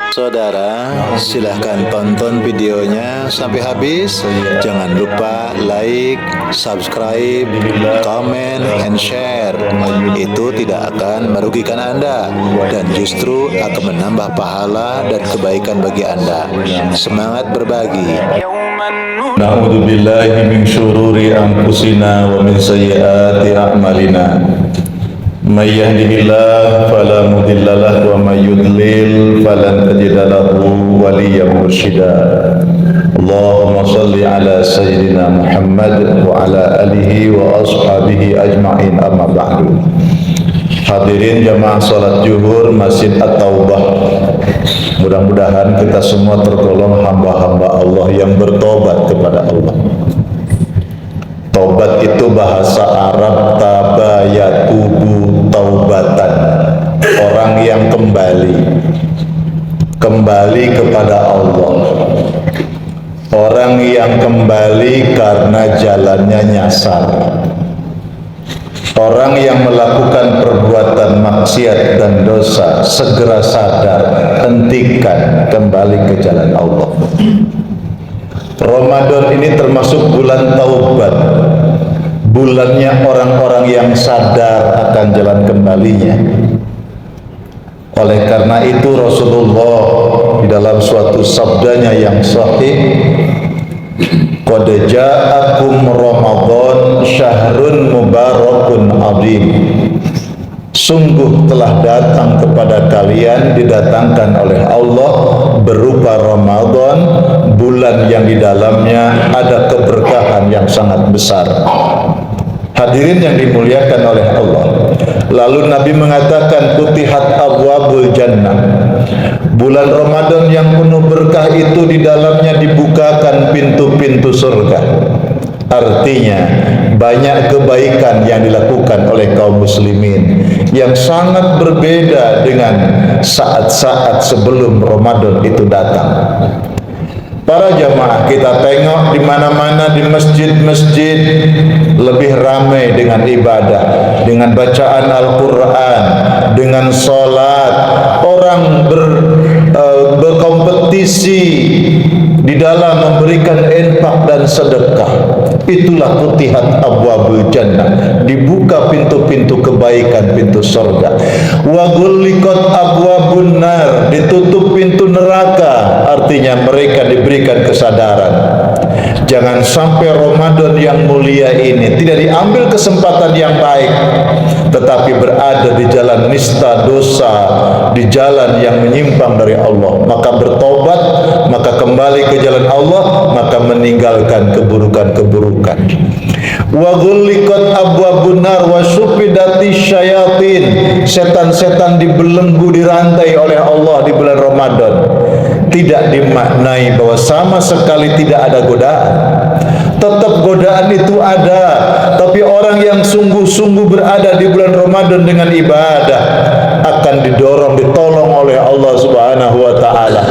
Saudara, silahkan tonton videonya sampai habis. Jangan lupa like, subscribe, comment, and share. Itu tidak akan merugikan Anda dan justru akan menambah pahala dan kebaikan bagi Anda. Semangat berbagi. Na'udzu billahi min syururi anfusina wa min sayyiati a'malina. May yahdihillahu fala mudilla lahu wa may yudlil falan tajida lahu waliyyan mursyida. Allahumma shalli ala sayyidina Muhammad wa ala alihi wa ashabihi ajma'in, amma ba'du. Hadirin jamaah salat zuhur Masjid At-Taubah. Mudah-mudahan kita semua tergolong hamba-hamba Allah yang bertobat kepada Allah. Taubat itu bahasa Arab tabayatubu taubatan, orang yang kembali kepada Allah, orang yang kembali karena jalannya nyasar, orang yang melakukan perbuatan maksiat dan dosa segera sadar, hentikan, kembali ke jalan Allah. Ramadan ini termasuk bulan taubat, bulannya orang-orang yang sadar akan jalan kembalinya. Oleh karena itu Rasulullah di dalam suatu sabdanya yang sahih, qad ja'akum Ramadan syahrun mubarakun azim. Sungguh telah datang kepada kalian, didatangkan oleh Allah berupa Ramadan, bulan yang di dalamnya ada keberkahan yang sangat besar. Hadirin yang dimuliakan oleh Allah. Lalu Nabi mengatakan futihat abwabul jannah. Bulan Ramadan yang penuh berkah itu di dalamnya dibukakan pintu-pintu surga. Artinya banyak kebaikan yang dilakukan oleh kaum muslimin yang sangat berbeda dengan saat-saat sebelum Ramadan itu datang. Para jamaah, kita tengok di mana-mana di masjid-masjid lebih ramai dengan ibadah, dengan bacaan Al-Quran, dengan sholat. Orang berkompetisi di dalam memberikan infak dan sedekah. Itulah futihat abwabul jannah, dibuka pintu-pintu kebaikan, pintu surga. Wa ghulliqat abwabun nar, ditutup pintu neraka. Artinya mereka diberikan kesadaran. Jangan sampai Ramadan yang mulia ini tidak diambil kesempatan yang baik, tetapi berada di jalan nista dosa, di jalan yang menyimpang dari Allah. Maka bertobat, maka kembali ke jalan Allah, maka meninggalkan keburukan-keburukan. Wa ghulliqat abwabun nar wa syufidati syayatin. Setan-setan dibelenggu, dirantai oleh Allah di bulan Ramadan. Tidak dimaknai bahwa sama sekali tidak ada godaan. Tetap godaan itu ada, tapi orang yang sungguh-sungguh berada di bulan Ramadan dengan ibadah akan didorong, ditolong oleh Allah Subhanahu wa taala.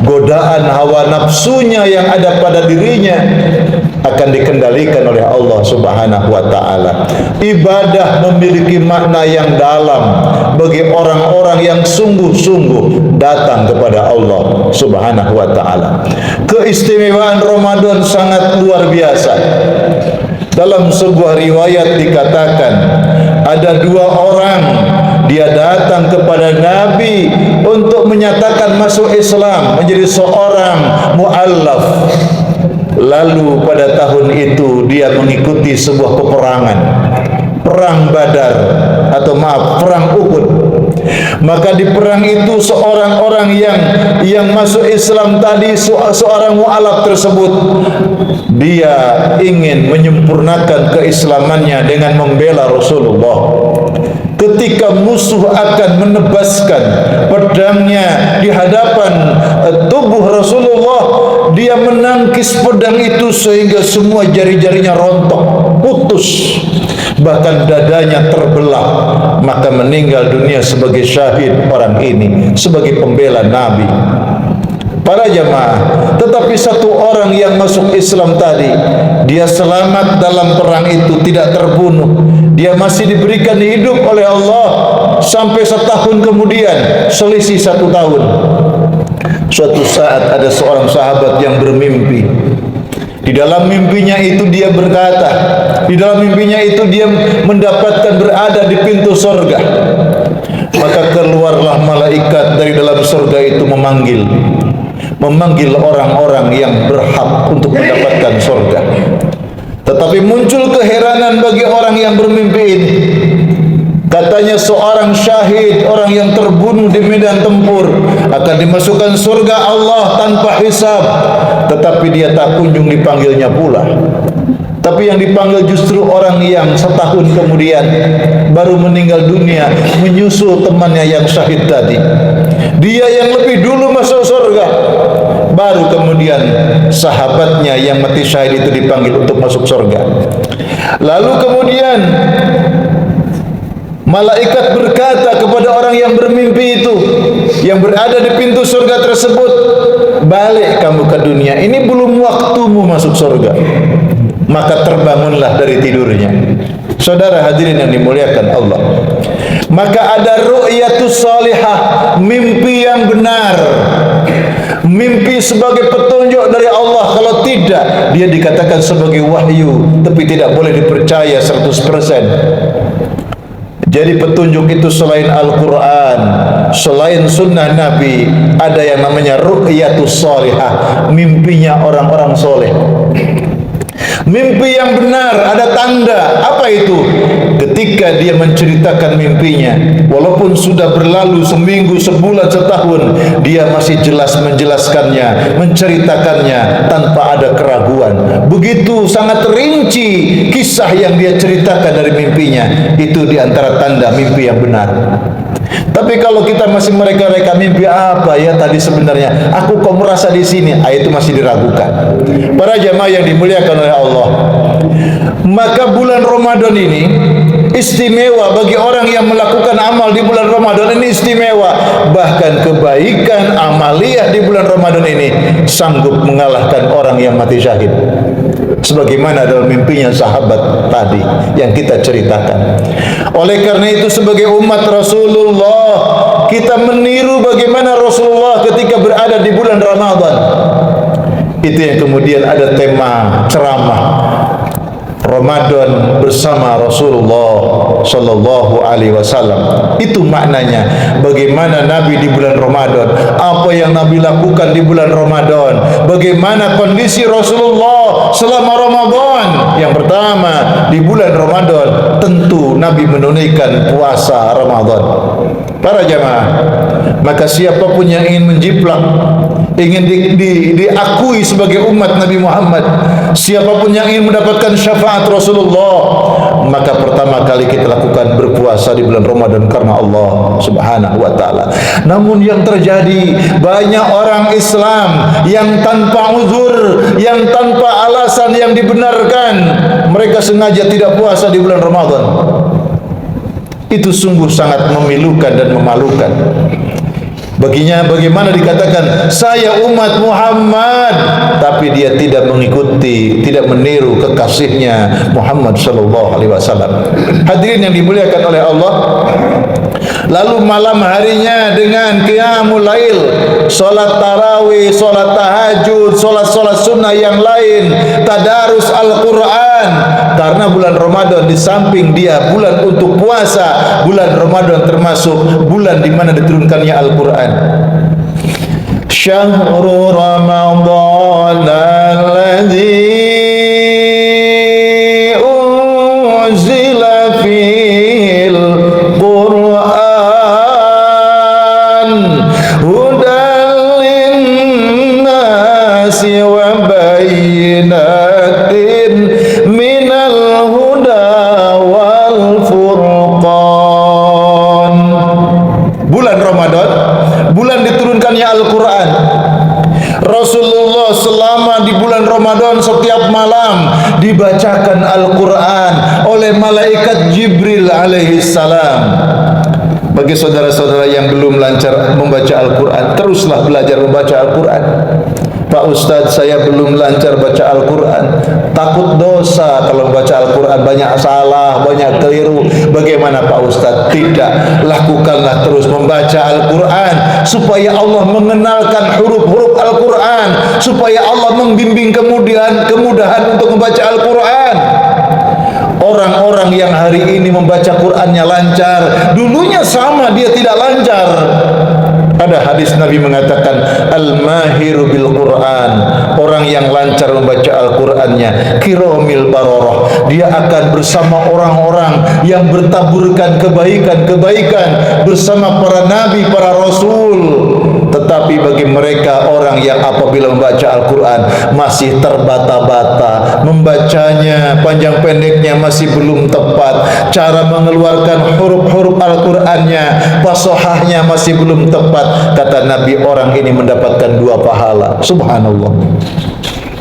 Godaan hawa nafsunya yang ada pada dirinya akan dikendalikan oleh Allah Subhanahu wa taala. Ibadah memiliki makna yang dalam bagi orang-orang yang sungguh-sungguh datang kepada Allah Subhanahu wa taala. Keistimewaan Ramadan sangat luar biasa. Dalam sebuah riwayat dikatakan ada dua orang, dia datang kepada Nabi untuk menyatakan masuk Islam, menjadi seorang mu'allaf. Lalu pada tahun itu dia mengikuti sebuah peperangan, perang Badar atau perang Uhud. Maka di perang itu seorang orang yang masuk Islam tadi, seorang mu'alaf tersebut, dia ingin menyempurnakan keislamannya dengan membela Rasulullah. Ketika musuh akan menebaskan pedangnya di hadapan tubuh Rasulullah, dia menangkis pedang itu sehingga semua jari-jarinya rontok, putus, bahkan dadanya terbelah. Maka meninggal dunia sebagai syahid orang ini, sebagai pembela Nabi. Para jamaah, tetapi satu orang yang masuk Islam tadi, dia selamat dalam perang itu, tidak terbunuh. Dia masih diberikan hidup oleh Allah sampai setahun kemudian, selisih 1 tahun. Suatu saat ada seorang sahabat yang bermimpi. Di dalam mimpinya itu dia berkata, di dalam mimpinya itu dia mendapatkan berada di pintu surga. Maka keluarlah malaikat dari dalam surga itu memanggil orang-orang yang berhak untuk mendapatkan surga. Tetapi muncul keheranan bagi orang yang bermimpi ini. Katanya seorang syahid, orang yang terbunuh di medan tempur, akan dimasukkan surga Allah tanpa hisab. Tetapi dia tak kunjung dipanggilnya pula. Tapi yang dipanggil justru orang yang setahun kemudian baru meninggal dunia, menyusul temannya yang syahid tadi. Dia yang lebih dulu masuk surga, baru kemudian sahabatnya yang mati syahid itu dipanggil untuk masuk surga. Lalu kemudian malaikat berkata kepada orang yang bermimpi itu, yang berada di pintu surga tersebut, balik kamu ke dunia, ini belum waktumu masuk surga. Maka terbangunlah dari tidurnya. Saudara hadirin yang dimuliakan Allah, maka ada ru'yatus salihah, mimpi yang benar, mimpi sebagai petunjuk dari Allah. Kalau tidak, dia dikatakan sebagai wahyu, tapi tidak boleh dipercaya 100%. Jadi petunjuk itu selain Al-Quran, selain sunnah Nabi, ada yang namanya ru'yatus salihah, mimpinya orang-orang soleh. Mimpi yang benar ada tanda. Apa itu? Ketika dia menceritakan mimpinya, walaupun sudah berlalu seminggu, sebulan, setahun, dia masih jelas menjelaskannya, menceritakannya tanpa ada keraguan. Begitu sangat rinci kisah yang dia ceritakan dari mimpinya. Itu diantara tanda mimpi yang benar. Tapi kalau kita masih mereka-reka mimpi apa ya tadi sebenarnya, aku kok merasa di sini, itu masih diragukan. Para jamaah yang dimuliakan oleh Allah, maka bulan Ramadan ini istimewa bagi orang yang melakukan amal di bulan Ramadan ini istimewa. Bahkan kebaikan amaliyah di bulan Ramadan ini sanggup mengalahkan orang yang mati syahid. Sebagaimana dalam mimpinya sahabat tadi yang kita ceritakan. Oleh karena itu sebagai umat Rasulullah, kita meniru bagaimana Rasulullah ketika berada di bulan Ramadan. Itu yang kemudian ada tema ceramah Ramadan bersama Rasulullah sallallahu alaihi wasallam. Itu maknanya bagaimana Nabi di bulan Ramadan, apa yang Nabi lakukan di bulan Ramadan, bagaimana kondisi Rasulullah selama Ramadan. Yang pertama, di bulan Ramadan tentu Nabi menunaikan puasa Ramadan. Para jamaah, maka siapapun yang ingin menjiplak, ingin diakui sebagai umat Nabi Muhammad, siapapun yang ingin mendapatkan syafaat Rasulullah, maka pertama kali kita lakukan berpuasa di bulan Ramadan karena Allah Subhanahu wa taala. Namun yang terjadi, banyak orang Islam yang tanpa uzur, yang tanpa alasan yang dibenarkan, mereka sengaja tidak puasa di bulan Ramadan. Itu sungguh sangat memilukan dan memalukan. Baginya bagaimana dikatakan saya umat Muhammad, tapi dia tidak mengikuti, tidak meniru kekasihnya Muhammad sallallahu alaihi wasallam. Hadirin yang dimuliakan oleh Allah, lalu malam harinya dengan qiyamul lail, salat tarawih, salat tahajud, salat-salat sunnah yang lain, tadarus Al-Quran. Karena bulan Ramadan di samping dia bulan untuk puasa, bulan Ramadan termasuk bulan di mana diturunkannya Al-Quran. Syahrul Ramadan alladzi unzila fil Quran hudan linnasi wa bayyinatin minal huda wal furqan. Bulan Ramadan, bulan diturunkannya Al-Quran. Rasulullah selama di bulan Ramadan setiap malam dibacakan Al-Quran oleh malaikat Jibril alaihissalam. Bagi saudara-saudara yang belum lancar membaca Al-Quran, teruslah belajar membaca Al-Quran. Pak Ustadz, saya belum lancar baca Al-Quran. takut dosa kalau membaca Al-Quran, banyak salah, banyak keliru. Bagaimana Pak Ustadz? Tidak, lakukanlah terus membaca Al-Quran supaya Allah mengenalkan huruf-huruf Al-Quran, supaya Allah membimbing kemudahan untuk membaca Al-Quran. Orang-orang yang hari ini membaca Qur'annya lancar, dulunya sama dia tidak lancar. Ada hadis Nabi mengatakan, al-mahiru bil Qur'an, orang yang lancar membaca Al-Qur'annya, kiromil baroroh, dia akan bersama orang-orang yang bertaburkan kebaikan-kebaikan bersama para nabi, para rasul. Tetapi bagi mereka orang yang apabila membaca Al-Quran masih terbata-bata, membacanya panjang pendeknya masih belum tepat, cara mengeluarkan huruf-huruf Al-Qurannya, fasohahnya masih belum tepat, kata Nabi, orang ini mendapatkan 2 pahala. Subhanallah,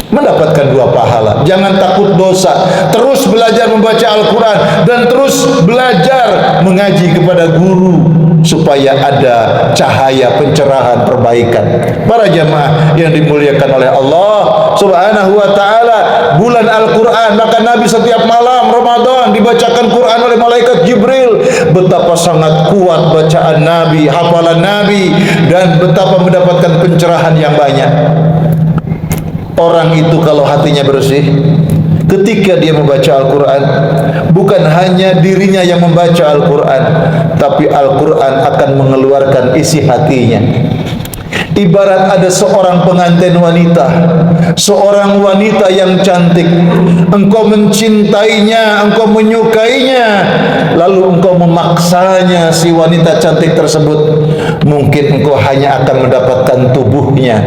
mendapatkan 2 pahala. Jangan takut dosa, terus belajar membaca Al-Quran dan terus belajar mengaji kepada guru supaya ada cahaya pencerahan perbaikan. Para jamaah yang dimuliakan oleh Allah Subhanahu wa taala, bulan Al-Quran, maka Nabi setiap malam Ramadan dibacakan Quran oleh malaikat Jibril. Betapa sangat kuat bacaan Nabi, hafalan Nabi, dan betapa mendapatkan pencerahan yang banyak. Orang itu kalau hatinya bersih, ketika dia membaca Al-Quran, bukan hanya dirinya yang membaca Al-Quran, tapi Al-Quran akan mengeluarkan isi hatinya. Ibarat ada seorang pengantin wanita, seorang wanita yang cantik, engkau mencintainya, engkau menyukainya, lalu engkau memaksanya si wanita cantik tersebut. Mungkin engkau hanya akan mendapatkan tubuhnya,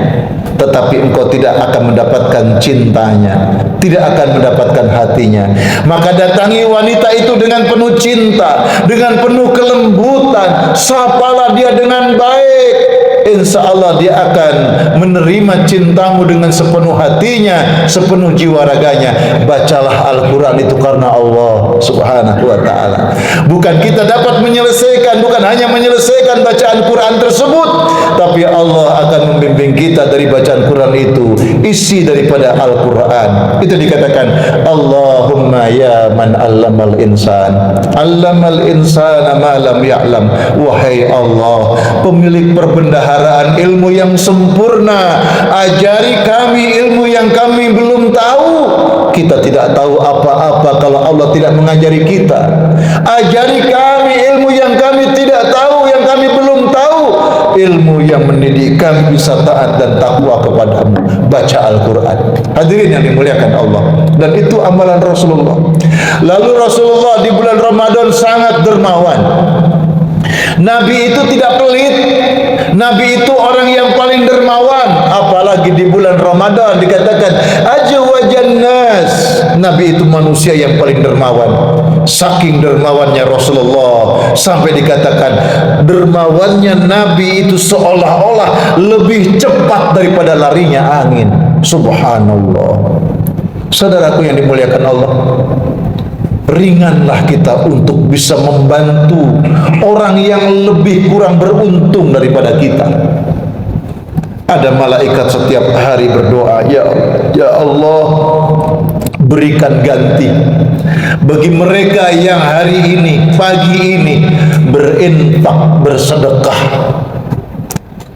tetapi engkau tidak akan mendapatkan cintanya, tidak akan mendapatkan hatinya. Maka datangi wanita itu dengan penuh cinta, dengan penuh kelembutan, sapalah dia dengan baik. Insya Allah dia akan menerima cintamu dengan sepenuh hatinya, sepenuh jiwa raganya. Bacalah Al-Quran itu karena Allah Subhanahu wa ta'ala. Bukan kita dapat menyelesaikan, bukan hanya menyelesaikan bacaan Quran tersebut, tapi Allah akan membimbing kita dari bacaan Quran itu, isi daripada Al-Quran. Itu dikatakan, Allahumma ya man allamal insan, allamal insana ma lam ya'lam. Wahai Allah, pemilik perbendaharaan ilmu yang sempurna, ajari kami ilmu yang kami belum tahu. Kita tidak tahu apa-apa kalau Allah tidak mengajari kita. Ajari kami ilmu yang kami tidak tahu, yang kami belum tahu, ilmu yang mendidik kami bisa taat dan takwa kepadamu. Baca Al-Quran. Hadirin yang dimuliakan Allah. Dan itu amalan Rasulullah. Lalu Rasulullah di bulan Ramadan sangat dermawan. Nabi itu tidak pelit. Nabi itu orang yang paling dermawan. Apalagi di bulan Ramadan dikatakan ajwajan nas. Nabi itu manusia yang paling dermawan. Saking dermawannya Rasulullah sampai dikatakan dermawannya Nabi itu seolah-olah lebih cepat daripada larinya angin. Subhanallah. Saudaraku yang dimuliakan Allah, ringanlah kita untuk bisa membantu orang yang lebih kurang beruntung daripada kita. Ada malaikat setiap hari berdoa, ya Allah, berikan ganti bagi mereka yang hari ini, pagi ini berinfak, bersedekah.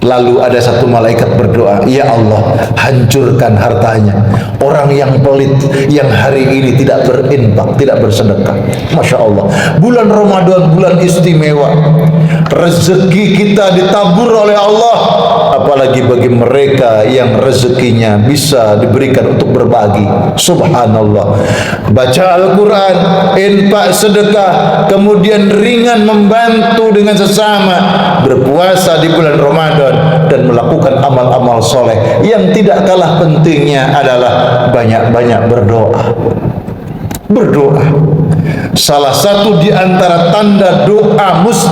Lalu ada satu malaikat berdoa, ya Allah, hancurkan hartanya orang yang pelit, yang hari ini tidak berinfak, tidak bersedekah. Masya Allah, bulan Ramadan bulan istimewa, rezeki kita ditabur oleh Allah. Apalagi bagi mereka yang rezekinya bisa diberikan untuk berbagi. Subhanallah. Baca Al-Quran, infak, sedekah, kemudian ringan membantu dengan sesama, berpuasa di bulan Ramadan, dan melakukan amal-amal soleh. Yang tidak kalah pentingnya adalah banyak-banyak berdoa. Berdoa. Salah satu di antara tanda doa mustajab